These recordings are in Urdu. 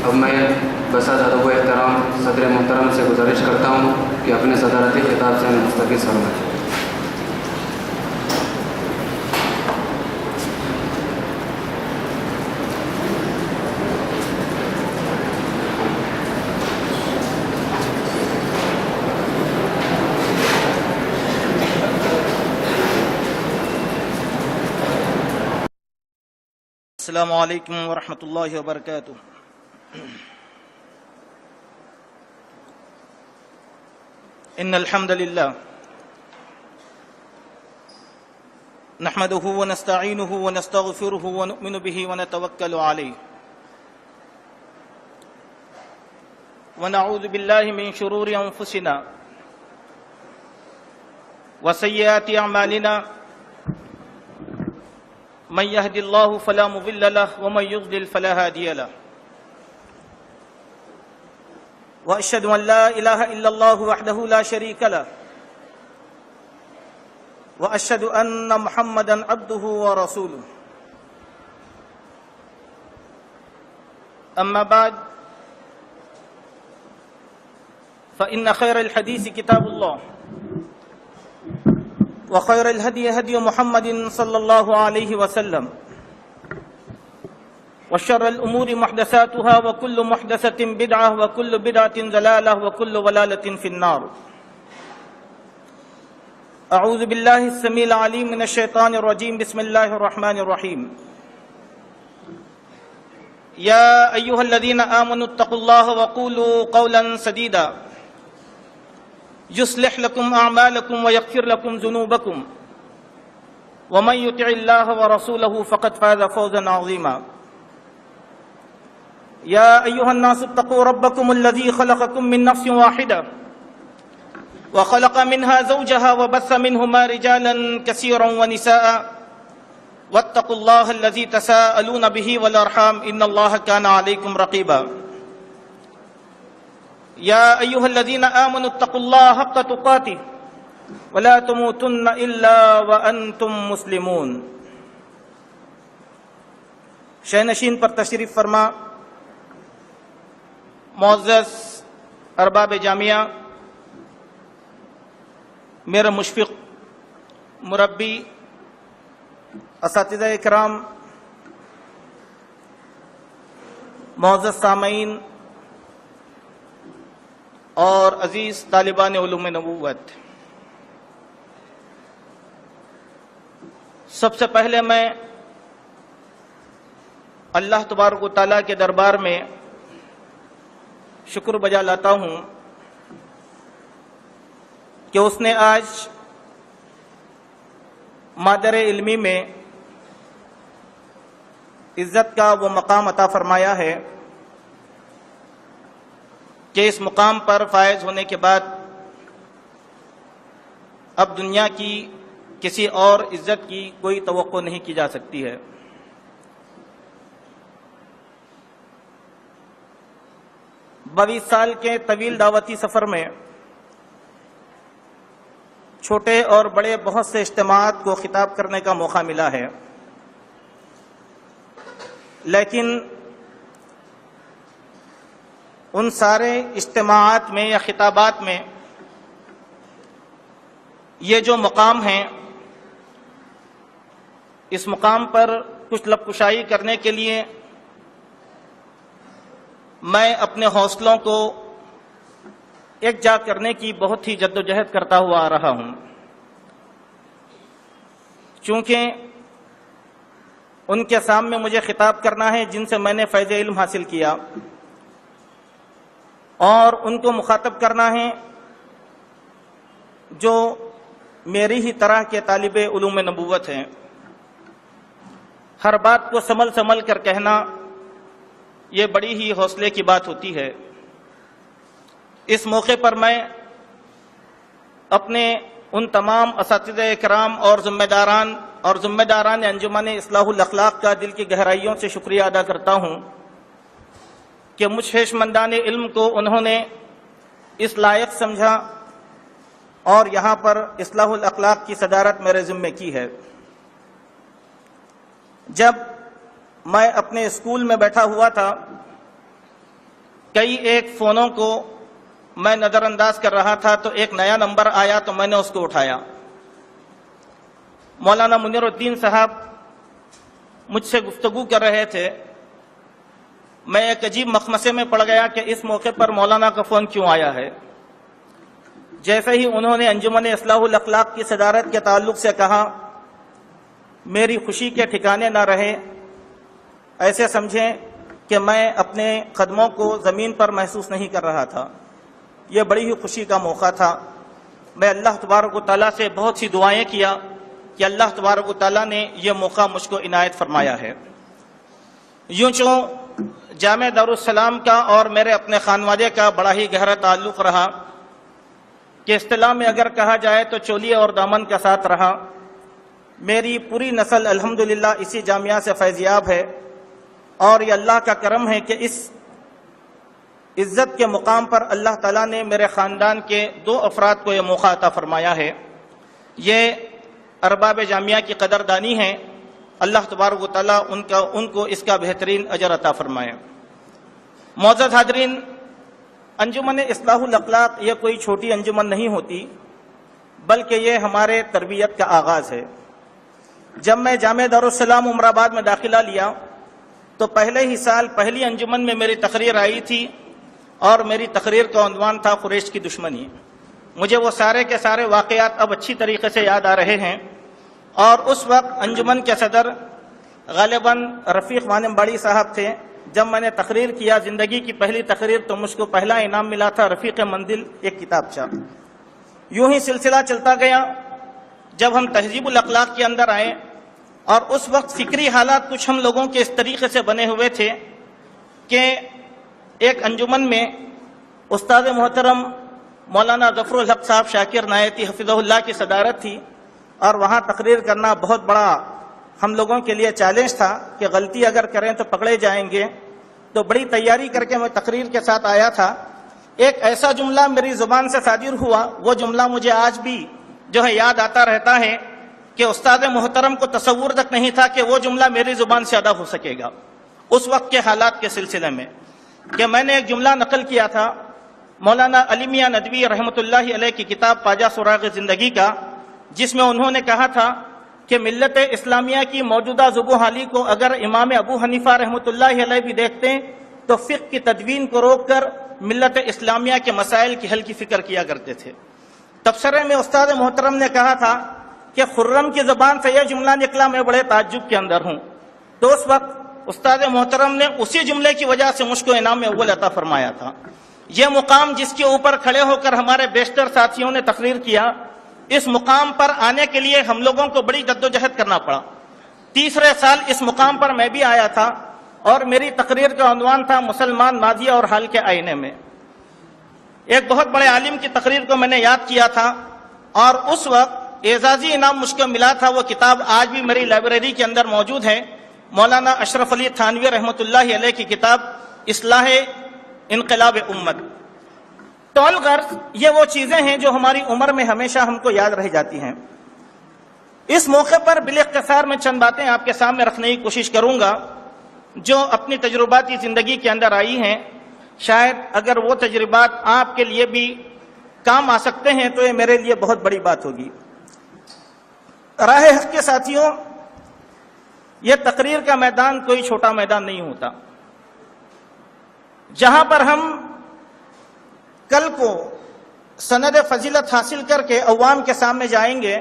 اب میں بسادب و احترام صدر محترم سے گزارش کرتا ہوں کہ اپنے صدارتی خطاب سے مستفیض فرمائیں۔ السلام علیکم ورحمۃ اللہ وبرکاتہ۔ ان الحمد للہ نحمده ونستعینه ونستغفره ونؤمن به ونتوکل علیہ ونعوذ باللہ من شرور انفسنا وسیئات اعمالنا من يهد الله فلا مضل له ومن يضلل فلا هادي له واشهد ان لا اله الا الله وحده لا شريك له واشهد ان محمدا عبده ورسوله اما بعد فان خير الحديث كتاب الله وخير الهدي هدي محمد صلى الله عليه وسلم وشر الأمور محدثاتها وكل محدثة بدعة وكل بدعة ضلالة وكل ضلالة في النار۔ أعوذ بالله السميع العليم من الشيطان الرجيم، بسم الله الرحمن الرحيم۔ يا أيها الذين آمنوا اتقوا الله وقولوا قولا سديدا يصلح لكم أعمالكم ويغفر لكم ذنوبكم ومن يطع الله ورسوله فقد فاز فوزا عظيما۔ يا أيها الناس اتقوا ربكم الذي خلقكم من نفس واحدة وخلق منها زوجها وبث منهما رجالا كثيرا ونساء واتقوا الله الذي تساءلون به والأرحام إن الله كان عليكم رقيبا۔ يا أيها الذين آمنوا اتقوا الله حق تقاته ولا تموتن إلا وأنتم مسلمون۔ شہنشین پر تشریف فرما معزز ارباب جامعہ، میرا مشفق مربی، اساتذہ اکرام، معزز سامعین اور عزیز طالبان علوم نبوت، سب سے پہلے میں اللہ تبارک و تعالیٰ کے دربار میں شکر بجا لاتا ہوں کہ اس نے آج مادر علمی میں عزت کا وہ مقام عطا فرمایا ہے کہ اس مقام پر فائز ہونے کے بعد اب دنیا کی کسی اور عزت کی کوئی توقع نہیں کی جا سکتی ہے۔ بائیس سال کے طویل دعوتی سفر میں چھوٹے اور بڑے بہت سے اجتماعات کو خطاب کرنے کا موقع ملا ہے، لیکن ان سارے اجتماعات میں یا خطابات میں یہ جو مقام ہیں، اس مقام پر کچھ لب کشائی کرنے کے لیے میں اپنے حوصلوں کو یکجا کرنے کی بہت ہی جدوجہد کرتا ہوا آ رہا ہوں، چونکہ ان کے سامنے مجھے خطاب کرنا ہے جن سے میں نے فیض علم حاصل کیا، اور ان کو مخاطب کرنا ہے جو میری ہی طرح کے طالب علوم نبوت ہیں۔ ہر بات کو سنبھل سنبھل کر کہنا یہ بڑی ہی حوصلے کی بات ہوتی ہے۔ اس موقع پر میں اپنے ان تمام اساتذہ اکرام اور ذمہ داران انجمن اصلاح الاخلاق کا دل کی گہرائیوں سے شکریہ ادا کرتا ہوں کہ مجھ خیشمندان علم کو انہوں نے اس لائق سمجھا اور یہاں پر اصلاح الاخلاق کی صدارت میرے ذمے کی ہے۔ جب میں اپنے اسکول میں بیٹھا ہوا تھا کئی ایک فونوں کو میں نظر انداز کر رہا تھا تو ایک نیا نمبر آیا تو میں نے اس کو اٹھایا. مولانا منیر الدین صاحب مجھ سے گفتگو کر رہے تھے. میں ایک عجیب مخمسے میں پڑ گیا کہ اس موقع پر مولانا کا فون کیوں آیا ہے. جیسے ہی انہوں نے انجمن اصلاح الاخلاق کی صدارت کے تعلق سے کہا، میری خوشی کے ٹھکانے نہ رہے. ایسے سمجھیں کہ میں اپنے قدموں کو زمین پر محسوس نہیں کر رہا تھا. یہ بڑی ہی خوشی کا موقع تھا. میں اللہ تبارک و تعالیٰ سے بہت سی دعائیں کیا کہ اللہ تبارک و تعالیٰ نے یہ موقع مجھ کو عنایت فرمایا ہے. یوں چوں جامع دارالسلام کا اور میرے اپنے خانوادے کا بڑا ہی گہرا تعلق رہا کہ اصطلاح میں اگر کہا جائے تو چولیے اور دامن کا ساتھ رہا. میری پوری نسل الحمدللہ اسی جامعہ سے فیضیاب ہے، اور یہ اللہ کا کرم ہے کہ اس عزت کے مقام پر اللہ تعالیٰ نے میرے خاندان کے 2 افراد کو یہ موقع عطا فرمایا ہے. یہ ارباب جامعہ کی قدردانی ہے. اللہ تبارک و تعالیٰ ان کو اس کا بہترین اجر عطا فرمائے. معزز حاضرین، انجمن اصلاح الاخلاق یہ کوئی چھوٹی انجمن نہیں ہوتی، بلکہ یہ ہمارے تربیت کا آغاز ہے. جب میں جامع دارالسلام عمر آباد میں داخلہ لیا تو پہلے ہی سال پہلی انجمن میں میری تقریر آئی تھی، اور میری تقریر کا عنوان تھا قریش کی دشمنی. مجھے وہ سارے کے سارے واقعات اب اچھی طریقے سے یاد آ رہے ہیں. اور اس وقت انجمن کے صدر غالباً رفیق وانمباڑی صاحب تھے. جب میں نے تقریر کیا، زندگی کی پہلی تقریر، تو مجھ کو پہلا انعام ملا تھا رفیق مندل، ایک کتابچہ. یوں ہی سلسلہ چلتا گیا. جب ہم تہذیب الاخلاق کے اندر آئے، اور اس وقت فکری حالات کچھ ہم لوگوں کے اس طریقے سے بنے ہوئے تھے کہ ایک انجمن میں استاد محترم مولانا ظفر الحق صاحب شاکر نایتی حفظہ اللہ کی صدارت تھی، اور وہاں تقریر کرنا بہت بڑا ہم لوگوں کے لیے چیلنج تھا کہ غلطی اگر کریں تو پکڑے جائیں گے. تو بڑی تیاری کر کے میں تقریر کے ساتھ آیا تھا. ایک ایسا جملہ میری زبان سے صادر ہوا، وہ جملہ مجھے آج بھی جو ہے یاد آتا رہتا ہے کہ استاد محترم کو تصور تک نہیں تھا کہ وہ جملہ میری زبان سے ادا ہو سکے گا اس وقت کے حالات کے سلسلے میں. کہ میں نے ایک جملہ نقل کیا تھا مولانا علی میاں ندوی رحمۃ اللہ علیہ کی کتاب پاجا سراغ زندگی کا، جس میں انہوں نے کہا تھا کہ ملت اسلامیہ کی موجودہ ذوب حالی کو اگر امام ابو حنیفہ رحمۃ اللہ علیہ بھی دیکھتے تو فقہ کی تدوین کو روک کر ملت اسلامیہ کے مسائل کی حل کی فکر کیا کرتے تھے. تبصرے میں استاد محترم نے کہا تھا کہ خرم کی زبان سے یہ جملہ نکلا، میں بڑے تعجب کے اندر ہوں. تو اس وقت استاد محترم نے اسی جملے کی وجہ سے مجھ کو انعام اول عطا فرمایا تھا. یہ مقام جس کے اوپر کھڑے ہو کر ہمارے بیشتر ساتھیوں نے تقریر کیا، اس مقام پر آنے کے لیے ہم لوگوں کو بڑی جدوجہد کرنا پڑا. تیسرے سال اس مقام پر میں بھی آیا تھا، اور میری تقریر کا عنوان تھا مسلمان ماضی اور حال کے آئینے میں. ایک بہت بڑے عالم کی تقریر کو میں نے یاد کیا تھا، اور اس وقت اعزازی انعام مجھ کو ملا تھا. وہ کتاب آج بھی میری لائبریری کے اندر موجود ہے، مولانا اشرف علی تھانوی رحمۃ اللہ علیہ کی کتاب اصلاح انقلاب امت. تو الغرض یہ وہ چیزیں ہیں جو ہماری عمر میں ہمیشہ ہم کو یاد رہ جاتی ہیں. اس موقع پر بالاختصار میں چند باتیں آپ کے سامنے رکھنے کی کوشش کروں گا جو اپنی تجرباتی زندگی کے اندر آئی ہیں. شاید اگر وہ تجربات آپ کے لیے بھی کام آ سکتے ہیں تو یہ میرے لیے بہت بڑی بات ہوگی. راہ حق کے ساتھیوں، یہ تقریر کا میدان کوئی چھوٹا میدان نہیں ہوتا. جہاں پر ہم کل کو سند فضیلت حاصل کر کے عوام کے سامنے جائیں گے،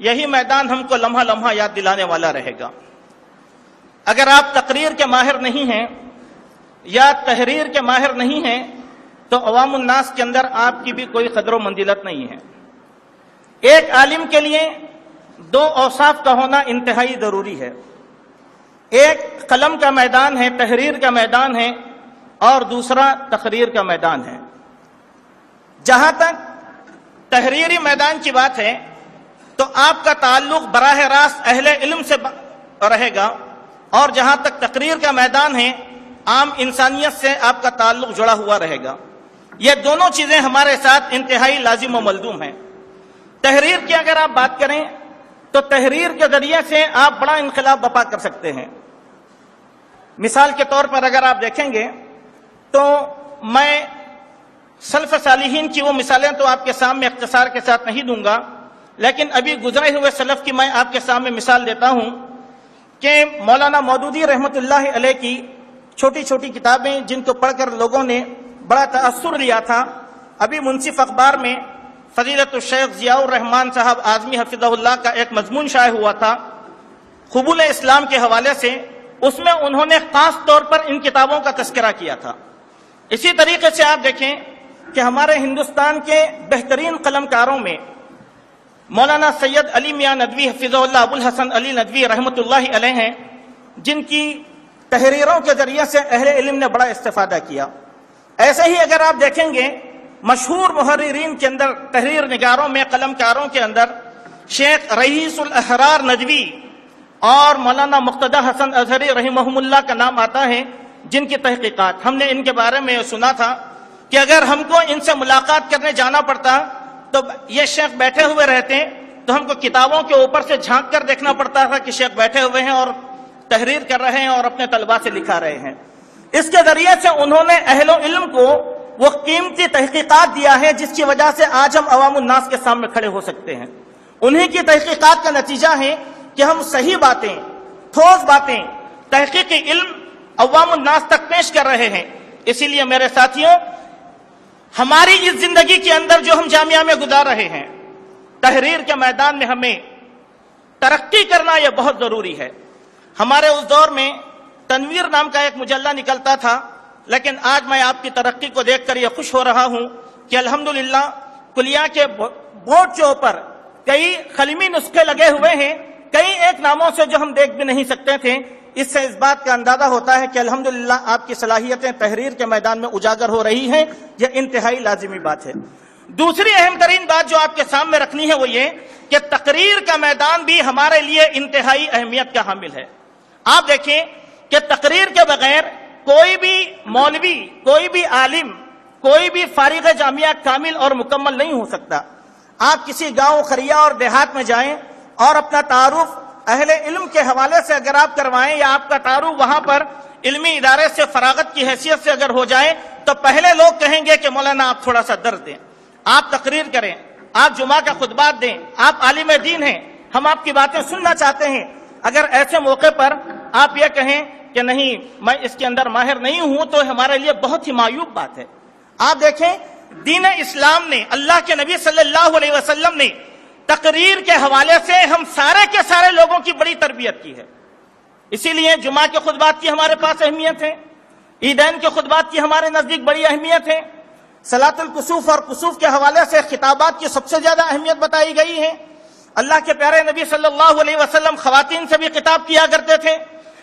یہی میدان ہم کو لمحہ لمحہ یاد دلانے والا رہے گا. اگر آپ تقریر کے ماہر نہیں ہیں یا تحریر کے ماہر نہیں ہیں تو عوام الناس کے اندر آپ کی بھی کوئی قدر و منزلت نہیں ہے. ایک عالم کے لیے 2 اوصاف کا ہونا انتہائی ضروری ہے. ایک قلم کا میدان ہے، تحریر کا میدان ہے، اور دوسرا تقریر کا میدان ہے. جہاں تک تحریری میدان کی بات ہے تو آپ کا تعلق براہ راست اہل علم سے رہے گا، اور جہاں تک تقریر کا میدان ہے عام انسانیت سے آپ کا تعلق جڑا ہوا رہے گا. یہ دونوں چیزیں ہمارے ساتھ انتہائی لازم و ملزوم ہیں. تحریر کی اگر آپ بات کریں تو تحریر کے ذریعے سے آپ بڑا انقلاب برپا کر سکتے ہیں. مثال کے طور پر اگر آپ دیکھیں گے تو میں سلف صالحین کی وہ مثالیں تو آپ کے سامنے اختصار کے ساتھ نہیں دوں گا، لیکن ابھی گزرے ہوئے سلف کی میں آپ کے سامنے مثال دیتا ہوں کہ مولانا مودودی رحمۃ اللہ علیہ کی چھوٹی چھوٹی کتابیں جن کو پڑھ کر لوگوں نے بڑا تأثر لیا تھا، ابھی منصف اخبار میں فضیلت الشیخ ضیاء الرحمان صاحب اعظمی حفظہ اللہ کا ایک مضمون شائع ہوا تھا قبول اسلام کے حوالے سے، اس میں انہوں نے خاص طور پر ان کتابوں کا تذکرہ کیا تھا۔ اسی طریقے سے آپ دیکھیں کہ ہمارے ہندوستان کے بہترین قلم کاروں میں مولانا سید علی میاں ندوی حفظہ اللہ، ابو الحسن علی ندوی رحمۃ اللہ علیہ ہیں، جن کی تحریروں کے ذریعے سے اہل علم نے بڑا استفادہ کیا۔ ایسے ہی اگر آپ دیکھیں گے مشہور محررین کے اندر، تحریر نگاروں میں، قلم کاروں کے اندر شیخ رئیس الاحرار ندوی اور مولانا مقتدی حسن اظہری رحمہم اللہ کا نام آتا ہے، جن کی تحقیقات ہم نے ان کے بارے میں سنا تھا کہ اگر ہم کو ان سے ملاقات کرنے جانا پڑتا تو یہ شیخ بیٹھے ہوئے رہتے تو ہم کو کتابوں کے اوپر سے جھانک کر دیکھنا پڑتا تھا کہ شیخ بیٹھے ہوئے ہیں اور تحریر کر رہے ہیں اور اپنے طلباء سے لکھا رہے ہیں۔ اس کے ذریعے سے انہوں نے اہل علم کو وہ قیمتی تحقیقات دیا ہے جس کی وجہ سے آج ہم عوام الناس کے سامنے کھڑے ہو سکتے ہیں۔ انہی کی تحقیقات کا نتیجہ ہے کہ ہم صحیح باتیں، ٹھوس باتیں، تحقیقی علم عوام الناس تک پیش کر رہے ہیں۔ اسی لیے میرے ساتھیوں، ہماری اس زندگی کے اندر جو ہم جامعہ میں گزار رہے ہیں، تحریر کے میدان میں ہمیں ترقی کرنا یہ بہت ضروری ہے۔ ہمارے اس دور میں تنویر نام کا ایک مجلہ نکلتا تھا، لیکن آج میں آپ کی ترقی کو دیکھ کر یہ خوش ہو رہا ہوں کہ الحمدللہ کلیہ کے بورڈ کے اوپر کئی قلمی نسخے لگے ہوئے ہیں، کئی ایک ناموں سے جو ہم دیکھ بھی نہیں سکتے تھے۔ اس سے اس بات کا اندازہ ہوتا ہے کہ الحمدللہ آپ کی صلاحیتیں تحریر کے میدان میں اجاگر ہو رہی ہیں، یہ انتہائی لازمی بات ہے۔ دوسری اہم ترین بات جو آپ کے سامنے رکھنی ہے وہ یہ کہ تقریر کا میدان بھی ہمارے لیے انتہائی اہمیت کا حامل ہے۔ آپ دیکھیں کہ تقریر کے بغیر کوئی بھی مولوی، کوئی بھی عالم، کوئی بھی فارغ جامعہ کامل اور مکمل نہیں ہو سکتا۔ آپ کسی گاؤں، قریہ اور دیہات میں جائیں اور اپنا تعارف اہل علم کے حوالے سے اگر آپ کروائیں یا آپ کا تعارف وہاں پر علمی ادارے سے فراغت کی حیثیت سے اگر ہو جائے تو پہلے لوگ کہیں گے کہ مولانا آپ تھوڑا سا درس دیں، آپ تقریر کریں، آپ جمعہ کا خطبات دیں، آپ عالم دین ہیں، ہم آپ کی باتیں سننا چاہتے ہیں۔ اگر ایسے موقع پر آپ یہ کہیں کہ نہیں میں اس کے اندر ماہر نہیں ہوں تو ہمارے لیے بہت ہی معیوب بات ہے۔ آپ دیکھیں دین اسلام نے، اللہ کے نبی صلی اللہ علیہ وسلم نے تقریر کے حوالے سے ہم سارے کے سارے لوگوں کی بڑی تربیت کی ہے۔ اسی لیے جمعہ کے خطبات کی ہمارے پاس اہمیت ہے، عیدین کے خطبات کی ہمارے نزدیک بڑی اہمیت ہے، صلاۃ الکسوف اور کسوف کے حوالے سے خطابات کی سب سے زیادہ اہمیت بتائی گئی ہے۔ اللہ کے پیارے نبی صلی اللہ علیہ وسلم خواتین سے بھی خطاب کیا کرتے تھے۔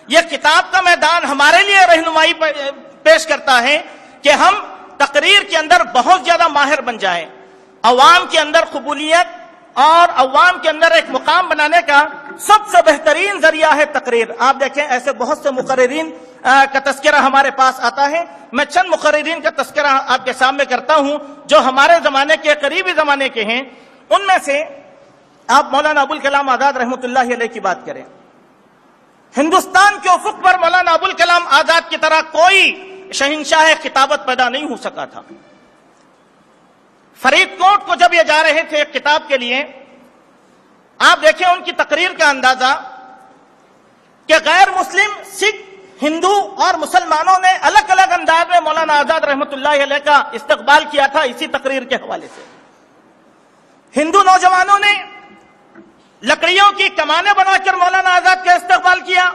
یہ کتاب کا میدان ہمارے لیے رہنمائی پیش کرتا ہے کہ ہم تقریر کے اندر بہت زیادہ ماہر بن جائیں۔ عوام کے اندر قبولیت اور عوام کے اندر ایک مقام بنانے کا سب سے بہترین ذریعہ ہے تقریر۔ آپ دیکھیں ایسے بہت سے مقررین کا تذکرہ ہمارے پاس آتا ہے۔ میں چند مقررین کا تذکرہ آپ کے سامنے کرتا ہوں جو ہمارے زمانے کے، قریبی زمانے کے ہیں۔ ان میں سے آپ مولانا ابوالکلام آزاد رحمۃ اللہ علیہ کی بات کریں، ہندوستان کے افق پر مولانا ابوالکلام آزاد کی طرح کوئی شہنشاہ خطابت پیدا نہیں ہو سکا تھا۔ فرید کوٹ کو جب یہ جا رہے تھے ایک کتاب کے لیے، آپ دیکھیں ان کی تقریر کا اندازہ کہ غیر مسلم، سکھ، ہندو اور مسلمانوں نے الگ الگ انداز میں مولانا آزاد رحمۃ اللہ علیہ کا استقبال کیا تھا اسی تقریر کے حوالے سے۔ ہندو نوجوانوں نے لکڑیوں کی کمانیں بنا کر مولانا آزاد کا استقبال کیا،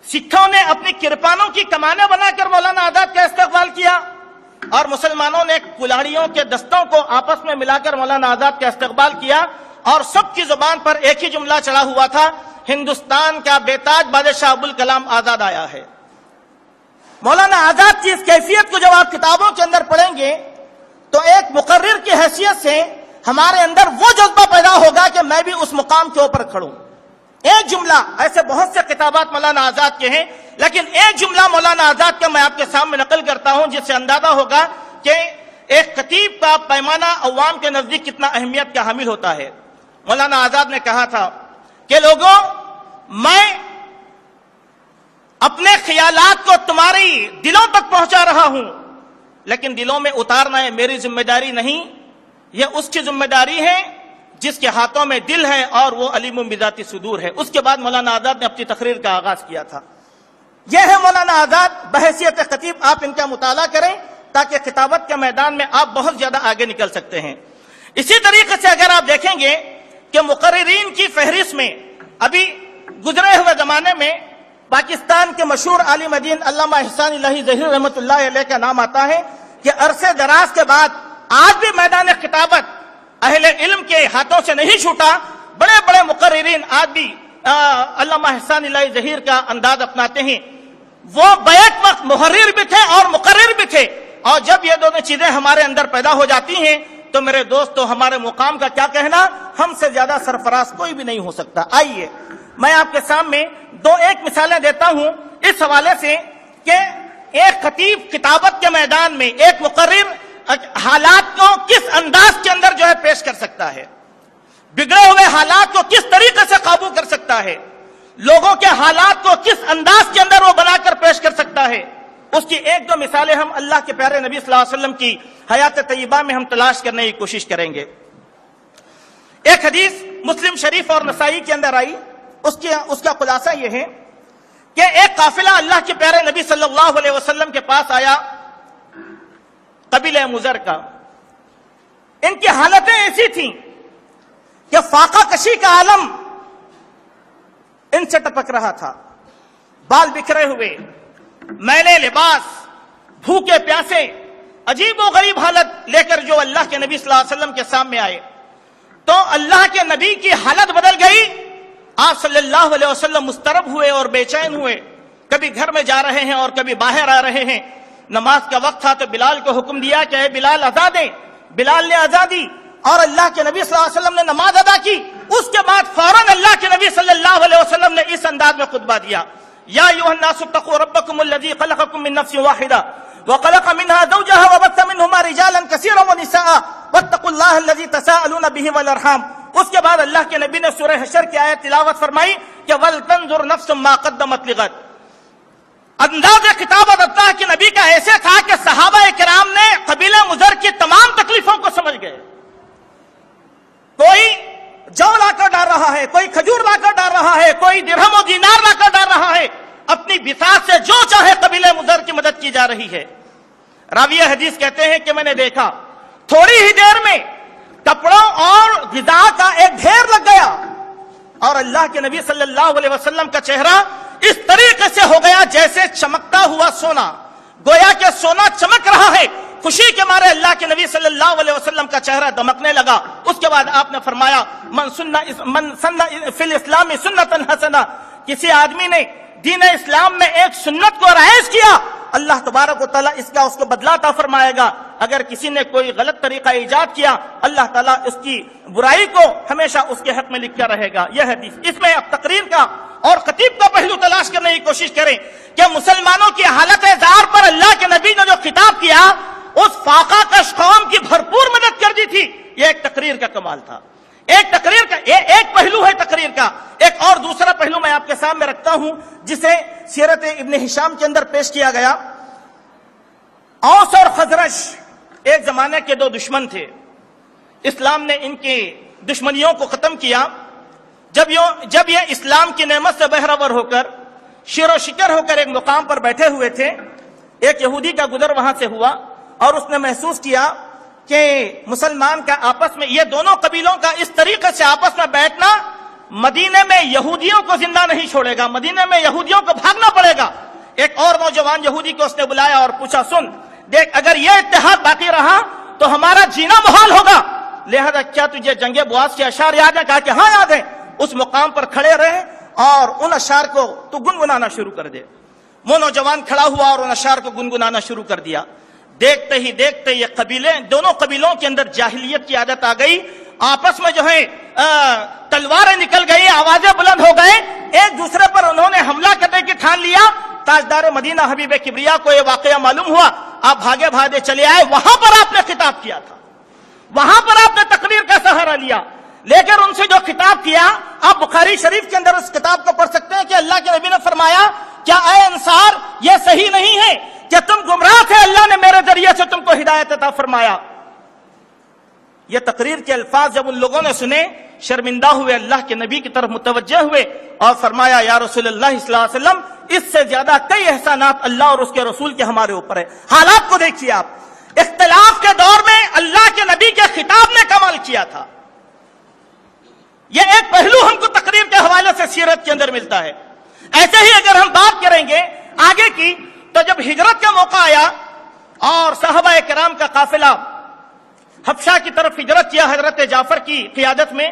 سکھوں نے اپنی کرپانوں کی کمانیں بنا کر مولانا آزاد کا استقبال کیا، اور مسلمانوں نے کلاڑیوں کے دستوں کو آپس میں ملا کر مولانا آزاد کا استقبال کیا، اور سب کی زبان پر ایک ہی جملہ چڑھا ہوا تھا، ہندوستان کا بے تاج بادشاہ ابوالکلام آزاد آیا ہے۔ مولانا آزاد کی اس کیفیت کو جب آپ کتابوں کے اندر پڑھیں گے تو ایک مقرر کی حیثیت سے ہمارے اندر وہ جذبہ پیدا ہوگا کہ میں بھی اس مقام کے اوپر کھڑوں۔ ایک جملہ، ایسے بہت سے خطابات مولانا آزاد کے ہیں، لیکن ایک جملہ مولانا آزاد کا میں آپ کے سامنے نقل کرتا ہوں جس سے اندازہ ہوگا کہ ایک خطیب کا پیمانہ عوام کے نزدیک کتنا اہمیت کا حامل ہوتا ہے۔ مولانا آزاد نے کہا تھا کہ لوگوں، میں اپنے خیالات کو تمہاری دلوں تک پہنچا رہا ہوں، لیکن دلوں میں اتارنا ہے میری ذمہ داری نہیں، یہ اس کی ذمہ داری ہے جس کے ہاتھوں میں دل ہے اور وہ علیم بذات صدور ہے۔ اس کے بعد مولانا آزاد نے اپنی تقریر کا آغاز کیا تھا۔ یہ ہے مولانا آزاد بحیثیت خطیب، آپ ان کا مطالعہ کریں تاکہ خطابت کے میدان میں آپ بہت زیادہ آگے نکل سکتے ہیں۔ اسی طریقے سے اگر آپ دیکھیں گے کہ مقررین کی فہرست میں ابھی گزرے ہوئے زمانے میں پاکستان کے مشہور عالم دین علامہ احسان الہی ظہیر رحمۃ اللہ علیہ کا نام آتا ہے کہ عرصے دراز کے بعد آج بھی میدان خطابت اہل علم کے ہاتھوں سے نہیں چھوٹا۔ بڑے بڑے مقررین آج بھی علامہ احسان الہی ظہیر کا انداز اپناتے ہیں۔ وہ بیک وقت محرر بھی تھے اور مقرر بھی تھے، اور جب یہ دونوں چیزیں ہمارے اندر پیدا ہو جاتی ہیں تو میرے دوستو ہمارے مقام کا کیا کہنا، ہم سے زیادہ سرفراز کوئی بھی نہیں ہو سکتا۔ آئیے میں آپ کے سامنے ایک مثالیں دیتا ہوں اس حوالے سے کہ ایک خطیب خطابت کے میدان میں، ایک مقرر حالات کو کس انداز کے اندر جو ہے پیش کر سکتا ہے، بگڑے ہوئے حالات کو کس طریقے سے قابو کر سکتا ہے، لوگوں کے حالات کو کس انداز کے اندر وہ بنا کر پیش کر سکتا ہے۔ اس کی ایک دو مثالیں ہم اللہ کے پیارے نبی صلی اللہ علیہ وسلم کی حیات طیبہ میں ہم تلاش کرنے کی کوشش کریں گے۔ ایک حدیث مسلم شریف اور نسائی کے اندر آئی، اس کا خلاصہ یہ ہے کہ ایک قافلہ اللہ کے پیارے نبی صلی اللہ علیہ وسلم کے پاس آیا، قبیلہ مضر کا۔ ان کی حالتیں ایسی تھیں کہ فاقہ کشی کا عالم ان سے ٹپک رہا تھا، بال بکھرے ہوئے، میلے لباس، بھوکے پیاسے، عجیب و غریب حالت لے کر جو اللہ کے نبی صلی اللہ علیہ وسلم کے سامنے آئے تو اللہ کے نبی کی حالت بدل گئی۔ آپ صلی اللہ علیہ وسلم مضطرب ہوئے اور بے چین ہوئے، کبھی گھر میں جا رہے ہیں اور کبھی باہر آ رہے ہیں۔ نماز کا وقت تھا تو بلال کو حکم دیا کہ اے بلال اذان دے، بلال نے اذان دی اور اللہ کے نبی صلی اللہ علیہ وسلم نے نماز ادا کی۔ اس کے بعد فوراً اللہ کے نبی صلی اللہ علیہ وسلم نے اس انداز میں خطبہ دیا، یا ایھا الناس اتقوا ربکم الذی خلقکم من نفس واحدہ وخلق منها زوجها وبث منهما رجالا كثيرا ونساء واتقوا الله الذي تساءلون به والارحام۔ اس کے بعد اللہ کے نبی نے سورہ حشر کی آیت تلاوت فرمائی کہ وَلْتَنْظُرْ نَفْسٌ مَا قَدَّمَتْ لِغَدٍ۔ انداز خطابت اللہ کے نبی کا ایسے تھا کہ صحابہ کرام نے قبیلہ مضر کی تمام تکلیفوں کو سمجھ گئے۔ کوئی جو لا کر ڈال رہا ہے، کوئی کھجور لا کر ڈال رہا ہے، کوئی درہم و دینار لا کر ڈال رہا ہے، اپنی بساط سے جو چاہے قبیلہ مضر کی مدد کی جا رہی ہے۔ راوی حدیث کہتے ہیں کہ میں نے دیکھا تھوڑی ہی دیر میں کپڑوں اور غذا کا ایک ڈھیر لگ گیا، اور اللہ کے نبی صلی اللہ علیہ وسلم کا چہرہ اس طریقے سے ہو گیا جیسے چمکتا ہوا سونا، گویا کہ سونا چمک رہا ہے۔ خوشی کے مارے اللہ کے نبی صلی اللہ علیہ وسلم کا چہرہ دمکنے لگا۔ اس کے بعد آپ نے فرمایا من سن فی الاسلام سنتا حسنہ، کسی آدمی نے دین اسلام میں ایک سنت کو رائج کیا، اللہ تبارک و تعالیٰ اس کو بدلہ عطا فرمائے گا۔ اگر کسی نے کوئی غلط طریقہ ایجاد کیا، اللہ تعالیٰ اس کی برائی کو ہمیشہ اس کے حق میں لکھا رہے گا۔ یہ حدیث، اس میں اب تقریر کا اور خطیب کا پہلو تلاش کرنے کی کوشش کریں کہ مسلمانوں کی حالت زار پر اللہ کے نبی نے جو خطاب کیا، اس فاقہ کش قوم کی بھرپور مدد کر دی تھی۔ یہ ایک تقریر کا کمال تھا، ایک تقریر کا ایک پہلو ہے تقریر کا۔ ایک اور دوسرا پہلو میں آپ کے سامنے رکھتا ہوں جسے سیرت ابن ہشام کے اندر پیش کیا گیا۔ اوس اور خزرج ایک زمانے کے دو دشمن تھے، اسلام نے ان کی دشمنیوں کو ختم کیا۔ جب یہ اسلام کی نعمت سے بہرور ہو کر شیر و شکر ہو کر ایک مقام پر بیٹھے ہوئے تھے، ایک یہودی کا گزر وہاں سے ہوا اور اس نے محسوس کیا کہ مسلمان کا آپس میں، یہ دونوں قبیلوں کا اس طریقے سے آپس میں بیٹھنا مدینے میں یہودیوں کو زندہ نہیں چھوڑے گا، مدینے میں یہودیوں کو بھاگنا پڑے گا۔ ایک اور نوجوان یہودی کو اس نے بلایا اور پوچھا، سن دیکھ، اگر یہ اتحاد باقی رہا تو ہمارا جینا محال ہوگا، لہذا کیا تجھے جنگ بواس کے اشعار یاد ہیں؟ کہا کہ ہاں یاد ہیں۔ اس مقام پر کھڑے رہے اور ان اشعار کو تو گنگنانا شروع کر دے۔ وہ نوجوان کھڑا ہوا اور ان اشعار کو گنگنانا شروع کر دیا۔ دیکھتے ہی دیکھتے یہ دونوں قبیلوں کے اندر جاہلیت کی عادت آ گئی، آپس میں جو ہے تلواریں نکل گئی، آوازیں بلند ہو گئے، ایک دوسرے پر انہوں نے حملہ کرنے کی ٹھان لیا۔ تاجدار مدینہ حبیب کبریا کو یہ واقعہ معلوم ہوا، آپ بھاگے بھاگے چلے آئے، وہاں پر آپ نے خطاب کیا تھا، وہاں پر آپ نے تقریر کا سہارا لیا، لیکن ان سے جو خطاب کیا، آپ بخاری شریف کے اندر اس کتاب کو پڑھ سکتے ہیں کہ اللہ کے نبی نے فرمایا کیا اے انصار یہ صحیح نہیں ہے کہ تم گمراہ تھے، اللہ نے میرے ذریعے سے تم کو ہدایت عطا فرمایا؟ یہ تقریر کے الفاظ جب ان لوگوں نے سنے، شرمندہ ہوئے، اللہ کے نبی کی طرف متوجہ ہوئے اور فرمایا یا رسول اللہ صلی اللہ علیہ وسلم، اس سے زیادہ کئی احسانات اللہ اور اس کے رسول کے ہمارے اوپر ہے۔ حالات کو دیکھیے آپ، اختلاف کے دور میں اللہ کے نبی کے خطاب نے کمال کیا تھا۔ یہ ایک پہلو ہم کو تقریر کے حوالے سے سیرت کے اندر ملتا ہے۔ ایسے ہی اگر ہم بات کریں گے آگے کی، تو جب ہجرت کا موقع آیا اور صحابہ کرام کا قافلہ حبشہ کی طرف ہجرت کیا حضرت جعفر کی قیادت میں،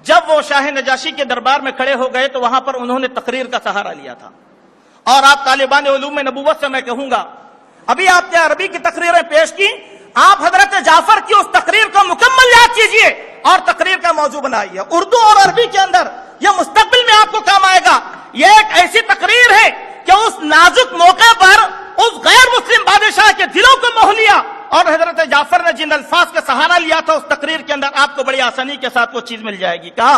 جب وہ شاہ نجاشی کے دربار میں کھڑے ہو گئے تو وہاں پر انہوں نے تقریر کا سہارا لیا تھا۔ اور آپ طالبان علوم نبوت سے میں کہوں گا، ابھی آپ نے عربی کی تقریریں پیش کی، آپ حضرت جعفر کی اس تقریر کو مکمل یاد کیجئے اور تقریر کا موضوع بنائیے۔ اردو اور عربی کے اندر یہ مستقبل میں آپ کو کام آئے گا۔ یہ ایک ایسی تقریر ہے کہ اس نازک موقع پر اس غیر مسلم بادشاہ کے دلوں کو موہ لیا، اور حضرت جعفر نے جن الفاظ کا سہارا لیا تھا اس تقریر کے اندر آپ کو بڑی آسانی کے ساتھ وہ چیز مل جائے گی۔ کہا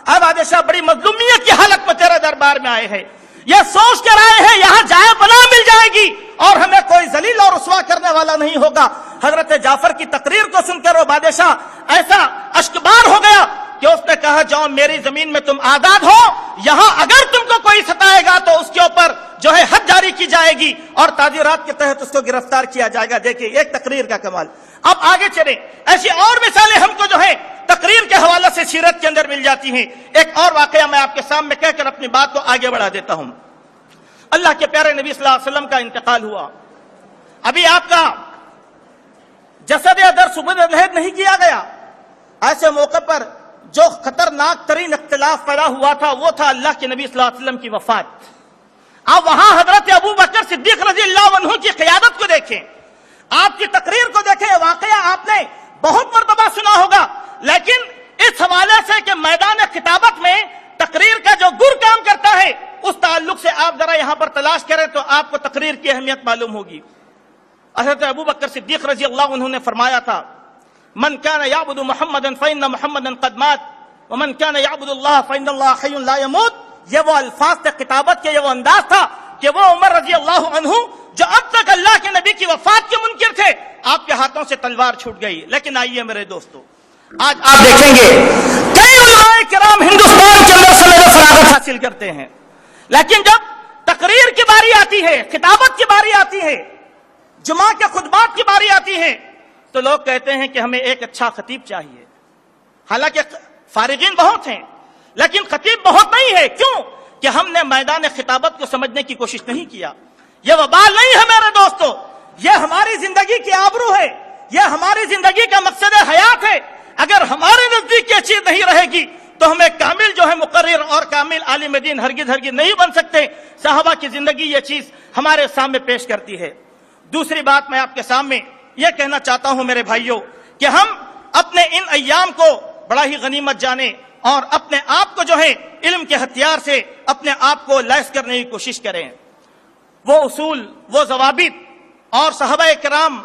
اے بادشاہ، بڑی مظلومیت کی حالت میں تیرے دربار میں آئے ہیں، یہ سوچ کر آئے ہیں یہاں جائے پناہ مل جائے گی اور ہمیں کوئی ذلیل اور رسوا کرنے والا نہیں ہوگا۔ حضرت جعفر کی تقریر کو سن کر وہ بادشاہ ایسا اشکبار ہو گیا کہ اس نے کہا جاؤ میری زمین میں تم آزاد ہو، یہاں اگر تم کو کوئی ستائے گا تو اس کے اوپر جو ہے حد جاری کی جائے گی اور تعزیرات کے تحت اس کو گرفتار کیا جائے گا۔ دیکھیں ایک تقریر کا کمال۔ اب آگے چلیں، ایسی اور مثالیں ہم کو جو ہے تقریر کے حوالے سے سیرت کے اندر مل جاتی ہیں۔ ایک اور واقعہ میں آپ کے سامنے کہہ کر اپنی بات کو آگے بڑھا دیتا ہوں۔ اللہ کے پیارے نبی صلی اللہ علیہ وسلم کا انتقال ہوا، ابھی آپ کا جسد ادر صبح لحد نہیں کیا گیا۔ ایسے موقع پر جو خطرناک ترین اختلاف پیدا ہوا تھا وہ تھا اللہ کے نبی صلی اللہ علیہ وسلم کی وفات۔ آپ وہاں حضرت ابو بکر صدیق رضی اللہ عنہ کی قیادت کو دیکھیں، آپ کی تقریر کو دیکھیں۔ واقعہ آپ نے بہت مرتبہ سنا ہوگا، لیکن اس حوالے سے کہ میدان خطابت میں تقریر کا جو گر کام کرتا ہے اس تعلق سے آپ ذرا یہاں پر تلاش کریں تو آپ کو تقریر کی اہمیت معلوم ہوگی۔ حضرت ابو بکر صدیق رضی اللہ عنہ نے فرمایا تھا من كان يعبد محمدا فإن محمدا قد مات ومن كان يعبد الله فإن الله حي لا يموت۔ یہ وہ الفاظ تھے خطابت کے، یہ وہ انداز تھا کہ وہ عمر رضی اللہ عنہ جو اب تک اللہ کے نبی کی وفات کے منکر تھے، آپ کے ہاتھوں سے تلوار چھوٹ گئی۔ لیکن آئیے میرے دوستو، آج آپ دیکھیں گے کئی علماء کرام ہندوستان کے اندر سند فراغت حاصل کرتے ہیں، لیکن جب تقریر کی باری آتی ہے، خطابت کی باری آتی ہے، جمعہ کے خطبات کی باری آتی ہے، تو لوگ کہتے ہیں کہ ہمیں ایک اچھا خطیب چاہیے۔ حالانکہ فارغین بہت ہیں لیکن خطیب بہت نہیں ہے۔ کیوں؟ کہ ہم نے میدان خطابت کو سمجھنے کی کوشش نہیں کیا۔ یہ وبال نہیں ہے میرے دوستو، یہ ہماری زندگی کی آبرو ہے، یہ ہماری زندگی کا مقصد حیات ہے۔ اگر ہمارے نزدیک یہ چیز نہیں رہے گی تو ہمیں کامل جو ہے مقرر اور کامل عالم دین ہرگز نہیں بن سکتے۔ صحابہ کی زندگی یہ چیز ہمارے سامنے پیش کرتی ہے۔ دوسری بات میں آپ کے سامنے یہ کہنا چاہتا ہوں میرے بھائیوں کہ ہم اپنے ان ایام کو بڑا ہی غنیمت جانیں اور اپنے آپ کو جو ہے علم کے ہتھیار سے اپنے آپ کو لیس کرنے کی کوشش کریں۔ وہ اصول، وہ ضوابط اور صحابہ کرام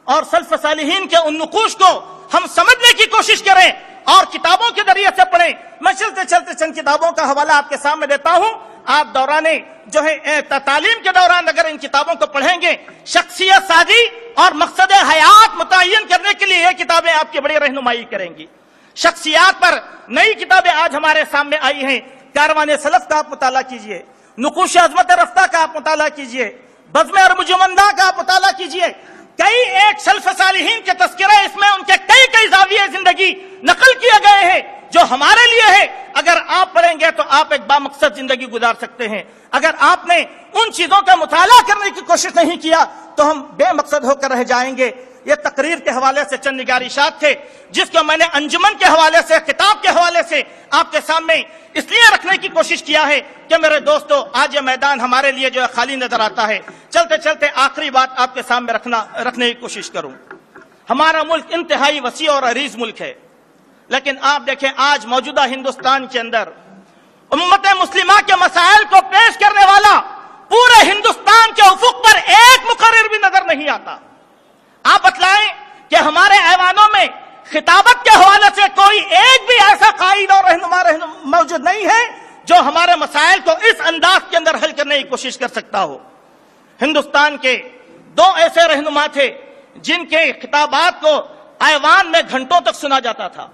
اور سلف صالحین کے ان نقوش کو ہم سمجھنے کی کوشش کریں اور کتابوں کے ذریعے سے پڑھیں۔ میں چلتے چلتے چند کتابوں کا حوالہ آپ کے سامنے دیتا ہوں۔ آپ دوران جو ہے تعلیم کے دوران اگر ان کتابوں کو پڑھیں گے، شخصیت سازی اور مقصد حیات متعین کرنے کے لیے یہ کتابیں آپ کی بڑی رہنمائی کریں گی۔ شخصیات پر نئی کتابیں آج ہمارے سامنے آئی ہیں۔ کاروان سلف کا آپ مطالعہ کیجئے، نقوش عظمت رفتہ کا آپ مطالعہ کیجئے، بزم ارمجمندہ کا آپ مطالعہ کیجئے۔ کئی ایک سلف صالحین کے تذکرے اس میں ان کے کئی زاویے زندگی نقل کیے گئے ہیں جو ہمارے لیے ہے۔ اگر آپ پڑھیں گے تو آپ ایک بامقصد زندگی گزار سکتے ہیں۔ اگر آپ نے ان چیزوں کا مطالعہ کرنے کی کوشش نہیں کیا تو ہم بے مقصد ہو کر رہ جائیں گے۔ یہ تقریر کے حوالے سے چند نگارشات تھے جس کو میں نے انجمن کے حوالے سے، خطاب کے حوالے سے آپ کے سامنے اس لیے رکھنے کی کوشش کیا ہے کہ میرے دوستو آج یہ میدان ہمارے لیے جو ہے خالی نظر آتا ہے۔ چلتے چلتے آخری بات آپ کے سامنے رکھنے کی کوشش کروں۔ ہمارا ملک انتہائی وسیع اور عریض ملک ہے، لیکن آپ دیکھیں آج موجودہ ہندوستان کے اندر امت مسلمہ کے مسائل کو پیش کرنے والا پورے ہندوستان کے افق پر ایک مقرر بھی نظر نہیں آتا۔ آپ بتلائیں کہ ہمارے ایوانوں میں خطابت کے حوالے سے کوئی ایک بھی ایسا قائد اور رہنما موجود نہیں ہے جو ہمارے مسائل کو اس انداز کے اندر حل کرنے کی کوشش کر سکتا ہو۔ ہندوستان کے دو ایسے رہنما تھے جن کے خطابات کو ایوان میں گھنٹوں تک سنا جاتا تھا۔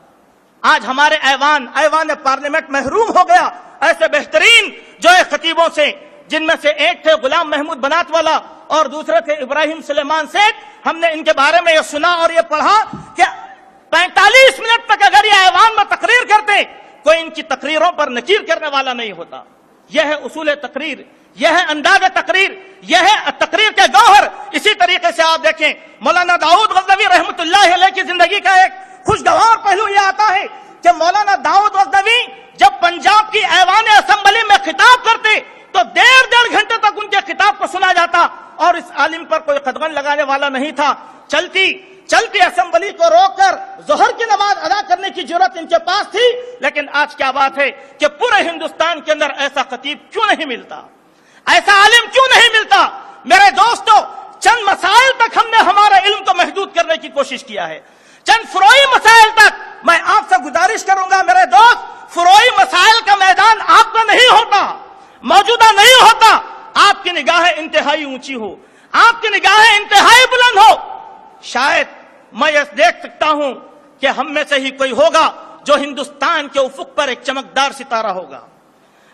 آج ہمارے ایوان پارلیمنٹ محروم ہو گیا ایسے بہترین جو خطیبوں سے، جن میں سے ایک تھے غلام محمود بنات والا اور دوسرے تھے ابراہیم سلیمان سیٹھ۔ ہم نے ان کے بارے میں یہ سنا اور یہ پڑھا کہ 45 منٹ تک اگر یہ ایوان میں تقریر کرتے، کوئی ان کی تقریروں پر نکیر کرنے والا نہیں ہوتا۔ یہ ہے اصول تقریر، یہ ہے انداز تقریر، یہ ہے تقریر کے گوہر۔ اسی طریقے سے آپ دیکھیں مولانا داؤد غزنوی رحمۃ اللہ علیہ کی زندگی کا ایک خوشگوار پہلو یہ آتا ہے کہ مولانا داؤد غزنوی جب پنجاب کی ایوان اسمبلی میں خطاب کرتے تو ڈیڑھ گھنٹے تک ان کے خطاب کو سنا جاتا، اور اس عالم پر کوئی قدغن لگانے والا نہیں تھا۔ چلتی اسمبلی کو روک کر ظہر کی نماز ادا کرنے کی جرات ان کے پاس تھی، لیکن آج کیا بات ہے کہ پورے ہندوستان کے اندر ایسا خطیب کیوں نہیں ملتا، ایسا عالم کیوں نہیں ملتا؟ میرے دوستو، چند مسائل تک ہم نے ہمارے علم کو محدود کرنے کی کوشش کیا ہے، چند فروعی مسائل تک۔ میں آپ سے گزارش کروں گا میرے دوست، فروعی مسائل کا میدان آپ کا نہیں ہوتا، موجودہ نہیں ہوتا۔ آپ کی نگاہیں انتہائی اونچی ہو، آپ کی نگاہیں انتہائی بلند ہو۔ شاید میں یہ دیکھ سکتا ہوں کہ ہم میں سے ہی کوئی ہوگا جو ہندوستان کے افق پر ایک چمکدار ستارہ ہوگا،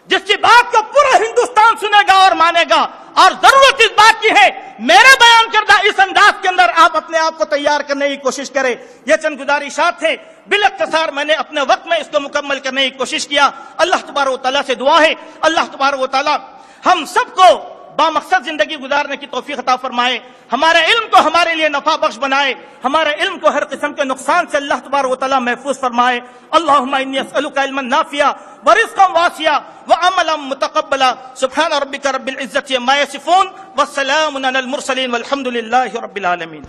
جس کی بات کو پورا ہندوستان سنے گا اور مانے گا۔ اور ضرورت اس بات کی ہے میرے بیان کردہ اس انداز کے اندر آپ اپنے آپ کو تیار کرنے کی کوشش کریں۔ یہ چند گزارشات تھے، بالاختصار میں نے اپنے وقت میں اس کو مکمل کرنے کی کوشش کیا۔ اللہ تبارک و تعالیٰ سے دعا ہے اللہ تبارک و تعالیٰ ہم سب کو بامقصد زندگی گزارنے کی توفیق عطا فرمائے، ہمارے علم کو ہمارے لیے نفع بخش بنائے، ہمارے علم کو ہر قسم کے نقصان سے اللہ تبارک و تعالیٰ محفوظ فرمائے۔ اللہم انی اسألک علما نافعا ورزقا واسعا وعملا متقبلا۔ سبحان ربک رب العزة عما یصفون والسلام علی المرسلین والحمد للہ رب العالمین۔